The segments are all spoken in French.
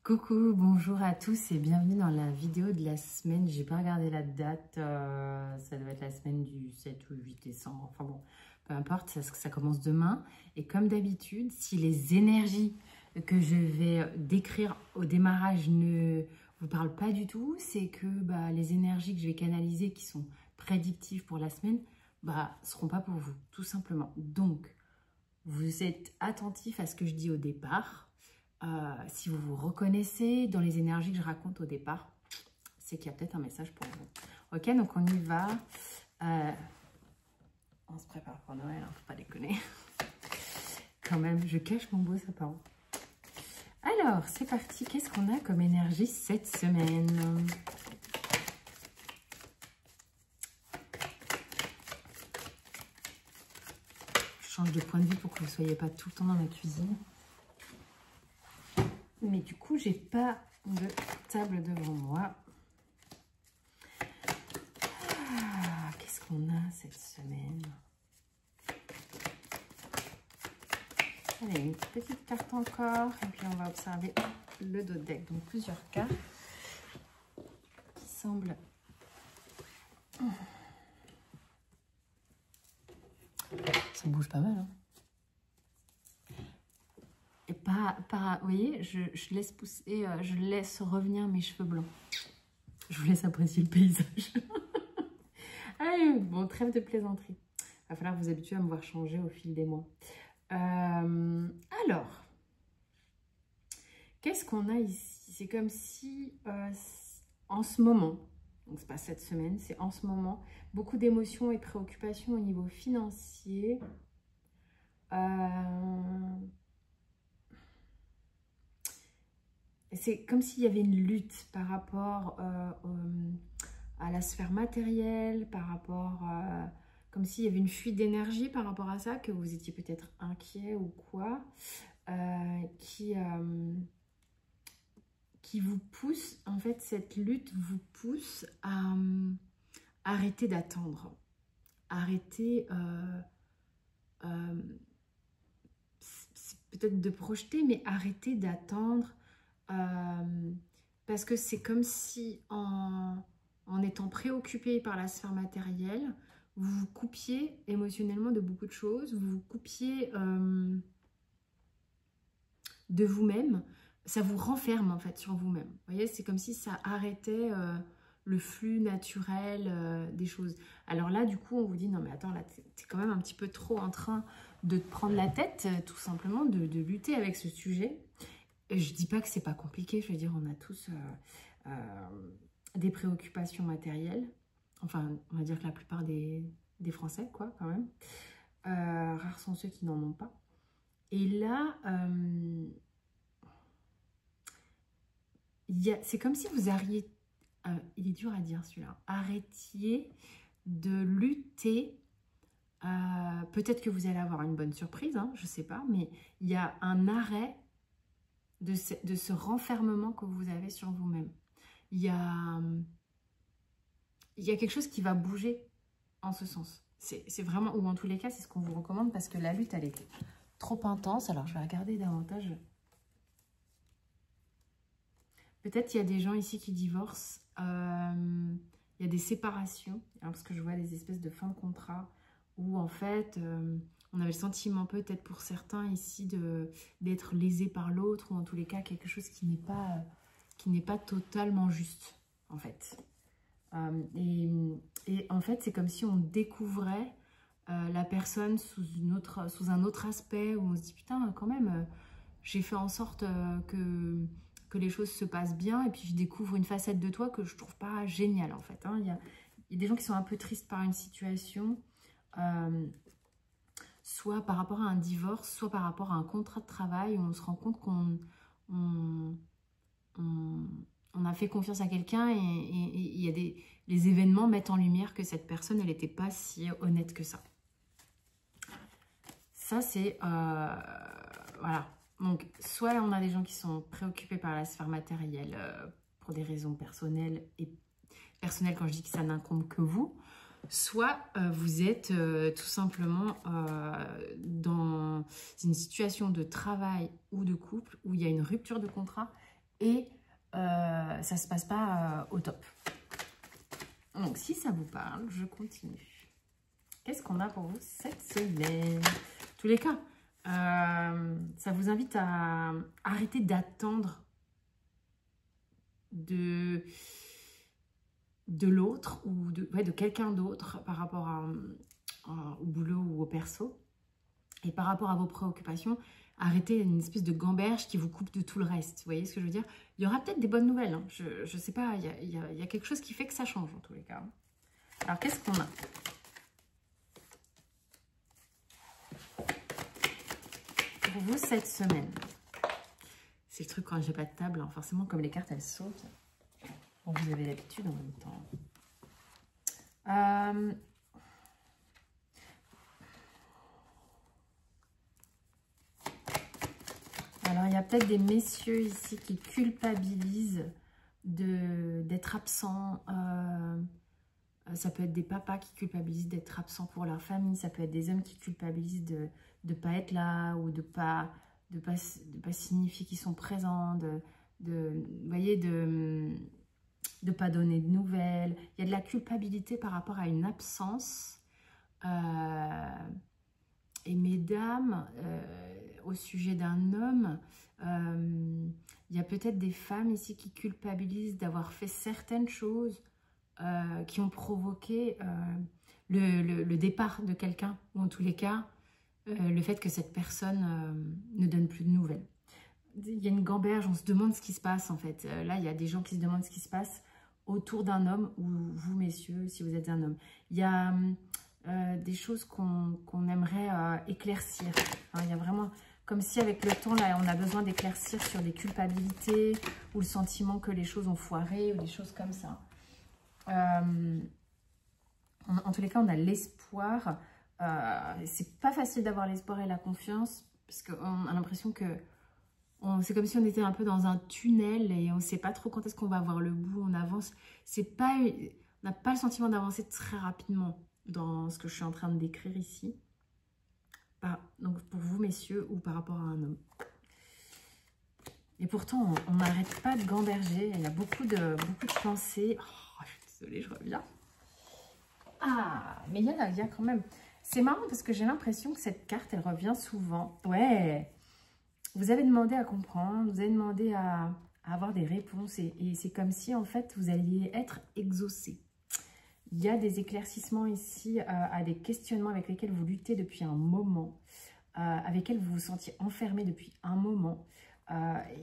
Coucou, bonjour à tous et bienvenue dans la vidéo de la semaine. J'ai pas regardé la date, ça doit être la semaine du 7 ou 8 décembre. Enfin bon, peu importe, ça commence demain. Et comme d'habitude, si les énergies que je vais décrire au démarrage ne vous parlent pas du tout, c'est que les énergies que je vais canaliser qui sont prédictives pour la semaine, seront pas pour vous, tout simplement. Donc, vous êtes attentif à ce que je dis au départ. Si vous vous reconnaissez dans les énergies que je raconte au départ, c'est qu'il y a peut-être un message pour vous. Ok, donc on y va. On se prépare pour Noël, hein, faut pas déconner. Quand même, je cache mon beau sapin. Alors, c'est parti. Qu'est-ce qu'on a comme énergie cette semaine? Je change de point de vue pour que vous ne soyez pas tout le temps dans la cuisine. Mais du coup, j'ai pas de table devant moi. Qu'est-ce qu'on a cette semaine? Allez, une petite carte encore. Et puis, on va observer le dos de deck. Donc, plusieurs cartes qui semblent... Ça bouge pas mal, hein? Et vous voyez, je laisse pousser, je laisse revenir mes cheveux blancs. Je vous laisse apprécier le paysage. Allez, bon, trêve de plaisanterie. Il va falloir vous habituer à me voir changer au fil des mois. Alors, qu'est-ce qu'on a ici? C'est comme si, en ce moment, donc c'est pas cette semaine, c'est en ce moment, beaucoup d'émotions et préoccupations au niveau financier. C'est comme s'il y avait une lutte par rapport à la sphère matérielle, par rapport comme s'il y avait une fuite d'énergie par rapport à ça, que vous étiez peut-être inquiet ou quoi, qui vous pousse, en fait, cette lutte vous pousse à arrêter d'attendre, arrêter peut-être de projeter, mais arrêter d'attendre. Parce que c'est comme si en étant préoccupé par la sphère matérielle, vous vous coupiez émotionnellement de beaucoup de choses, vous vous coupiez de vous-même, ça vous renferme en fait sur vous-même. Vous voyez, c'est comme si ça arrêtait le flux naturel des choses. Alors là, du coup, on vous dit, non mais attends, là, t'es quand même un petit peu trop en train de te prendre la tête, tout simplement, de lutter avec ce sujet. Je dis pas que c'est pas compliqué, je veux dire, on a tous des préoccupations matérielles. Enfin, on va dire que la plupart des Français, quoi, quand même. Rares sont ceux qui n'en ont pas. Et là, c'est comme si vous arrêtiez, il est dur à dire celui-là, arrêtiez de lutter. Peut-être que vous allez avoir une bonne surprise, hein, je sais pas, mais il y a un arrêt de ce renfermement que vous avez sur vous-même. Il y a quelque chose qui va bouger en ce sens. C'est vraiment, ou en tous les cas, c'est ce qu'on vous recommande parce que la lutte, elle était trop intense. Alors, je vais regarder davantage. Peut-être il y a des gens ici qui divorcent. Il y a des séparations, hein, parce que je vois des espèces de fins de contrat où, en fait... on avait le sentiment peut-être pour certains ici d'être lésé par l'autre, ou en tous les cas quelque chose qui n'est pas totalement juste, en fait. Et en fait, c'est comme si on découvrait la personne sous un autre aspect, où on se dit, putain, quand même, j'ai fait en sorte que les choses se passent bien, et puis je découvre une facette de toi que je trouve pas géniale, en fait. Hein. Il y a des gens qui sont un peu tristes par une situation, soit par rapport à un divorce, soit par rapport à un contrat de travail où on se rend compte qu'on a fait confiance à quelqu'un et il y a les événements mettent en lumière que cette personne, elle n'était pas si honnête que ça. Ça, c'est... voilà. Donc, soit on a des gens qui sont préoccupés par la sphère matérielle pour des raisons personnelles, et personnelles quand je dis que ça n'incombe que vous, soit vous êtes tout simplement dans une situation de travail ou de couple où il y a une rupture de contrat et ça ne se passe pas au top. Donc, si ça vous parle, je continue. Qu'est-ce qu'on a pour vous cette semaine? En tous les cas, ça vous invite à arrêter d'attendre de l'autre ou de quelqu'un d'autre par rapport au boulot ou au perso. Et par rapport à vos préoccupations, arrêtez une espèce de gamberge qui vous coupe de tout le reste. Vous voyez ce que je veux dire? Il y aura peut-être des bonnes nouvelles. Hein. Je ne sais pas, il y a quelque chose qui fait que ça change en tous les cas. Alors, qu'est-ce qu'on a? Pour vous, cette semaine. C'est le truc quand j'ai pas de table. Hein. Forcément, comme les cartes, elles sautent. Bon, vous avez l'habitude en même temps. Alors, il y a peut-être des messieurs ici qui culpabilisent d'être absents. Ça peut être des papas qui culpabilisent d'être absents pour leur famille. Ça peut être des hommes qui culpabilisent de ne pas être là ou de pas signifier qu'ils sont présents. Vous voyez, de pas donner de nouvelles. Il y a de la culpabilité par rapport à une absence. Et mesdames, au sujet d'un homme, il y a peut-être des femmes ici qui culpabilisent d'avoir fait certaines choses qui ont provoqué le départ de quelqu'un, ou en tous les cas, le fait que cette personne ne donne plus de nouvelles. Il y a une gamberge, on se demande ce qui se passe en fait. Là, il y a des gens qui se demandent ce qui se passe autour d'un homme, ou vous messieurs, si vous êtes un homme. Il y a des choses qu'on aimerait éclaircir. Hein, il y a vraiment, comme si avec le temps, là, on a besoin d'éclaircir sur des culpabilités, ou le sentiment que les choses ont foiré, ou des choses comme ça. En tous les cas, on a l'espoir. C'est pas facile d'avoir l'espoir et la confiance, parce qu'on a l'impression que c'est comme si on était un peu dans un tunnel et on ne sait pas trop quand est-ce qu'on va avoir le bout. On avance. On n'a pas le sentiment d'avancer très rapidement dans ce que je suis en train de décrire ici. Donc pour vous, messieurs, ou par rapport à un homme. Et pourtant, on n'arrête pas de gamberger. Il y a beaucoup de pensées. Oh, je suis désolée, je reviens. Ah, mais il y a quand même... C'est marrant parce que j'ai l'impression que cette carte, elle revient souvent. Ouais. Vous avez demandé à comprendre, vous avez demandé à avoir des réponses et c'est comme si en fait vous alliez être exaucé. Il y a des éclaircissements ici à des questionnements avec lesquels vous luttez depuis un moment, avec lesquels vous vous sentiez enfermé depuis un moment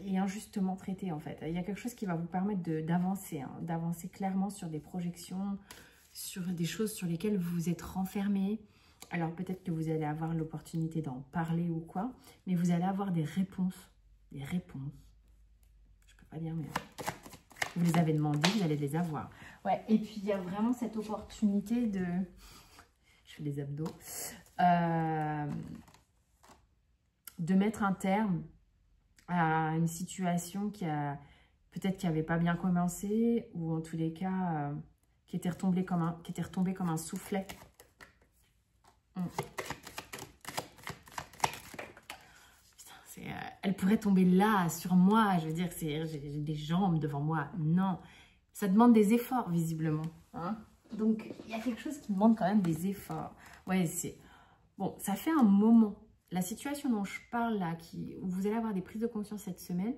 et injustement traité en fait. Il y a quelque chose qui va vous permettre d'avancer, hein, d'avancer clairement sur des projections, sur des choses sur lesquelles vous vous êtes renfermé. Alors peut-être que vous allez avoir l'opportunité d'en parler ou quoi, mais vous allez avoir des réponses. Des réponses. Je peux pas dire, mais vous les avez demandées, vous allez les avoir. Ouais, et puis il y a vraiment cette opportunité de... Je fais des abdos. De mettre un terme à une situation qui a... Peut-être qui n'avait pas bien commencé, ou en tous les cas, qui était retombée comme un soufflet. Putain, elle pourrait tomber là, sur moi. Je veux dire, j'ai des jambes devant moi. Non, ça demande des efforts, visiblement. Hein, donc, il y a quelque chose qui demande quand même des efforts. Ouais, c'est... Bon, ça fait un moment. La situation dont je parle là, où vous allez avoir des prises de conscience cette semaine,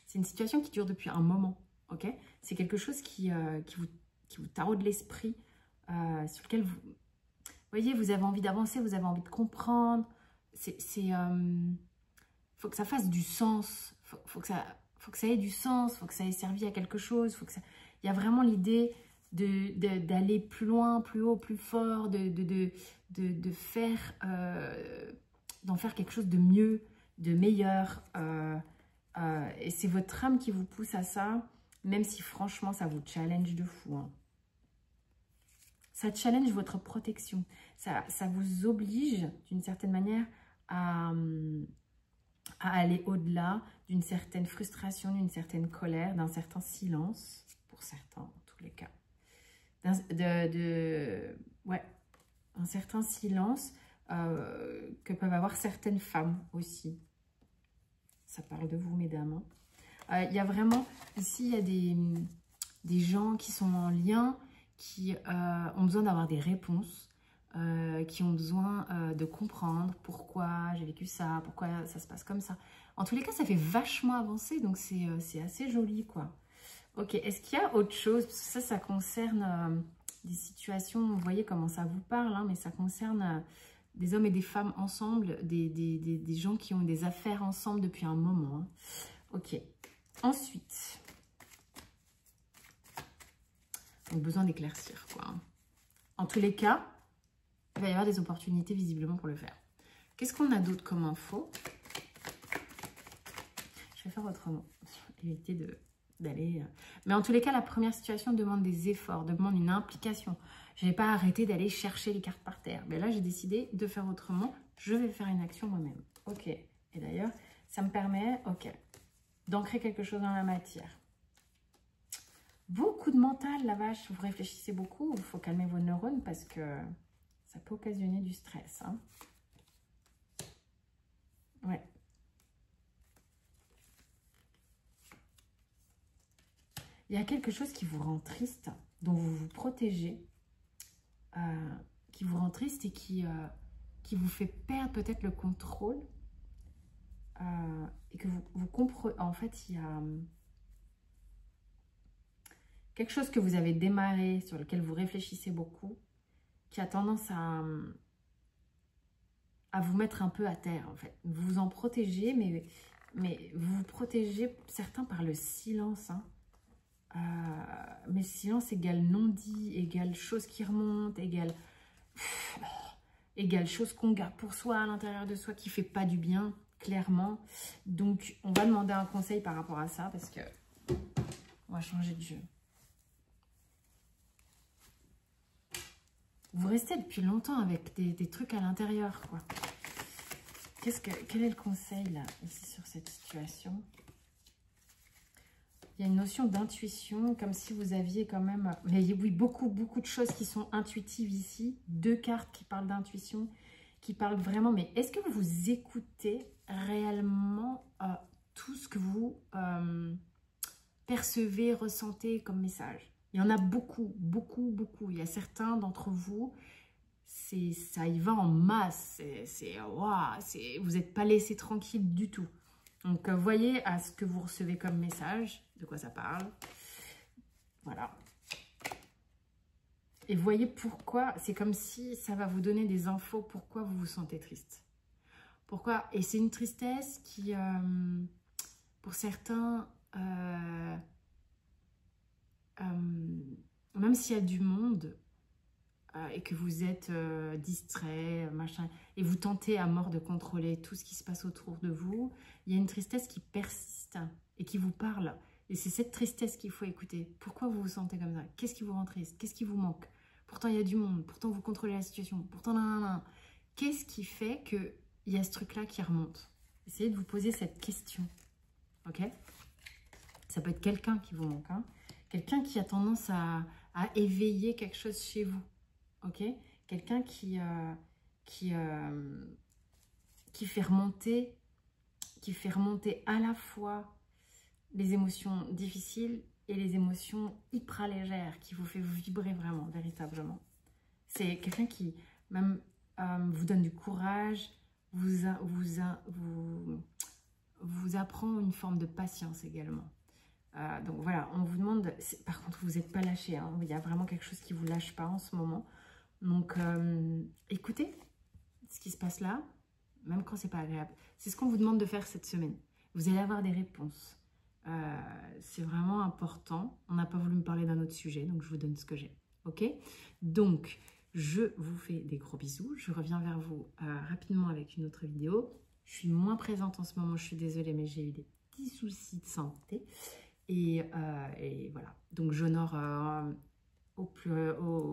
c'est une situation qui dure depuis un moment. Ok, c'est quelque chose qui vous taraude l'esprit, sur lequel vous... Vous voyez, vous avez envie d'avancer, vous avez envie de comprendre. Faut que ça fasse du sens. Faut que ça ait du sens. Faut que ça ait servi à quelque chose. Il y a vraiment l'idée d'aller plus loin, plus haut, plus fort, d'en faire quelque chose de mieux, de meilleur. Et c'est votre âme qui vous pousse à ça, même si franchement, ça vous challenge de fou. Hein. Ça challenge votre protection. Ça vous oblige, d'une certaine manière, à aller au-delà d'une certaine frustration, d'une certaine colère, d'un certain silence, pour certains, en tous les cas. Ouais, un certain silence que peuvent avoir certaines femmes aussi. Ça parle de vous, mesdames. Il y a vraiment, ici, il y a des gens qui sont en lien, qui ont besoin d'avoir des réponses, qui ont besoin de comprendre pourquoi j'ai vécu ça, pourquoi ça se passe comme ça. En tous les cas, ça fait vachement avancer, donc c'est assez joli, quoi. Ok, est-ce qu'il y a autre chose? Parce que ça concerne des situations, vous voyez comment ça vous parle, hein, mais ça concerne des hommes et des femmes ensemble, des gens qui ont des affaires ensemble depuis un moment. Hein. Ok, ensuite, donc besoin d'éclaircir, quoi. Hein. En tous les cas, il va y avoir des opportunités visiblement pour le faire. Qu'est-ce qu'on a d'autre comme info? Je vais faire autrement, éviter d'aller... Mais en tous les cas, la première situation demande des efforts, demande une implication. Je n'ai pas arrêté d'aller chercher les cartes par terre. Mais là, j'ai décidé de faire autrement. Je vais faire une action moi-même. Ok. Et d'ailleurs, ça me permet, ok, d'ancrer quelque chose dans la matière. Beaucoup de mental, la vache. Vous réfléchissez beaucoup. Il faut calmer vos neurones parce que ça peut occasionner du stress. Hein. Ouais. Il y a quelque chose qui vous rend triste, dont vous vous protégez, qui vous rend triste et qui vous fait perdre peut-être le contrôle. Et que vous comprenez, en fait, il y a quelque chose que vous avez démarré, sur lequel vous réfléchissez beaucoup, qui a tendance à vous mettre un peu à terre, en fait. Vous vous en protégez, mais vous vous protégez, certains, par le silence, hein. Mais silence égale non-dit, égale chose qui remonte, égale chose qu'on garde pour soi, à l'intérieur de soi, qui fait pas du bien, clairement. Donc, on va demander un conseil par rapport à ça, parce que on va changer de jeu. Vous restez depuis longtemps avec des trucs à l'intérieur, quoi. Quel est le conseil, là, ici, sur cette situation ? Il y a une notion d'intuition, comme si vous aviez quand même... Mais oui, beaucoup de choses qui sont intuitives ici. 2 cartes qui parlent d'intuition, qui parlent vraiment... Mais est-ce que vous écoutez réellement tout ce que vous percevez, ressentez comme message? Il y en a beaucoup. Il y a certains d'entre vous, ça y va en masse. Wow, vous n'êtes pas laissé tranquille du tout. Donc, voyez à ce que vous recevez comme message, de quoi ça parle. Voilà. Et voyez pourquoi, c'est comme si ça va vous donner des infos, pourquoi vous vous sentez triste. Pourquoi? Et c'est une tristesse qui, pour certains, même s'il y a du monde, et que vous êtes distrait, machin, et vous tentez à mort de contrôler tout ce qui se passe autour de vous, il y a une tristesse qui persiste et qui vous parle. Et c'est cette tristesse qu'il faut écouter. Pourquoi vous vous sentez comme ça? Qu'est-ce qui vous rend triste? Qu'est-ce qui vous manque? Pourtant, il y a du monde. Pourtant, vous contrôlez la situation. Pourtant, qu'est-ce qui fait qu'il y a ce truc-là qui remonte? Essayez de vous poser cette question. Ok? Ça peut être quelqu'un qui vous manque. Hein? Quelqu'un qui a tendance à éveiller quelque chose chez vous. Ok, quelqu'un qui fait remonter à la fois les émotions difficiles et les émotions hyper légères, qui vous fait vibrer vraiment, véritablement. C'est quelqu'un qui même vous donne du courage, vous apprend une forme de patience également. Donc voilà, on vous demande, par contre vous n'êtes pas lâché, hein, il y a vraiment quelque chose qui ne vous lâche pas en ce moment. Donc, écoutez ce qui se passe là, même quand c'est pas agréable. C'est ce qu'on vous demande de faire cette semaine. Vous allez avoir des réponses. C'est vraiment important. On n'a pas voulu me parler d'un autre sujet, donc je vous donne ce que j'ai. Ok? Donc, je vous fais des gros bisous. Je reviens vers vous rapidement avec une autre vidéo. Je suis moins présente en ce moment, je suis désolée, mais j'ai eu des petits soucis de santé. Et voilà. Donc, j'honore...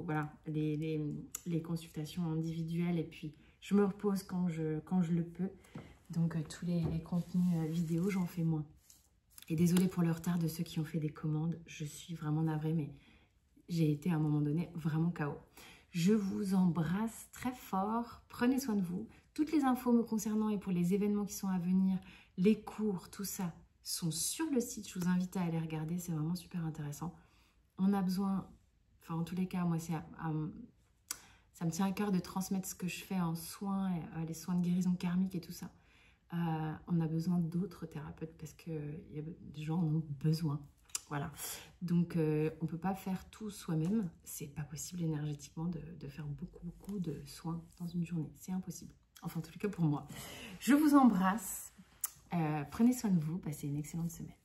voilà, les consultations individuelles, et puis je me repose quand je le peux. Donc tous les contenus vidéo, j'en fais moins. Et désolée pour le retard de ceux qui ont fait des commandes, je suis vraiment navrée, mais j'ai été à un moment donné vraiment KO. Je vous embrasse très fort, prenez soin de vous. Toutes les infos me concernant et pour les événements qui sont à venir, les cours, tout ça, sont sur le site. Je vous invite à aller regarder, c'est vraiment super intéressant. On a besoin, enfin en tous les cas, moi ça me tient à cœur de transmettre ce que je fais en soins, les soins de guérison karmique et tout ça. On a besoin d'autres thérapeutes parce que des gens en ont besoin. Voilà. Donc, on ne peut pas faire tout soi-même. C'est pas possible énergétiquement de faire beaucoup de soins dans une journée. C'est impossible. Enfin, en tout cas pour moi. Je vous embrasse. Prenez soin de vous. Passez une excellente semaine.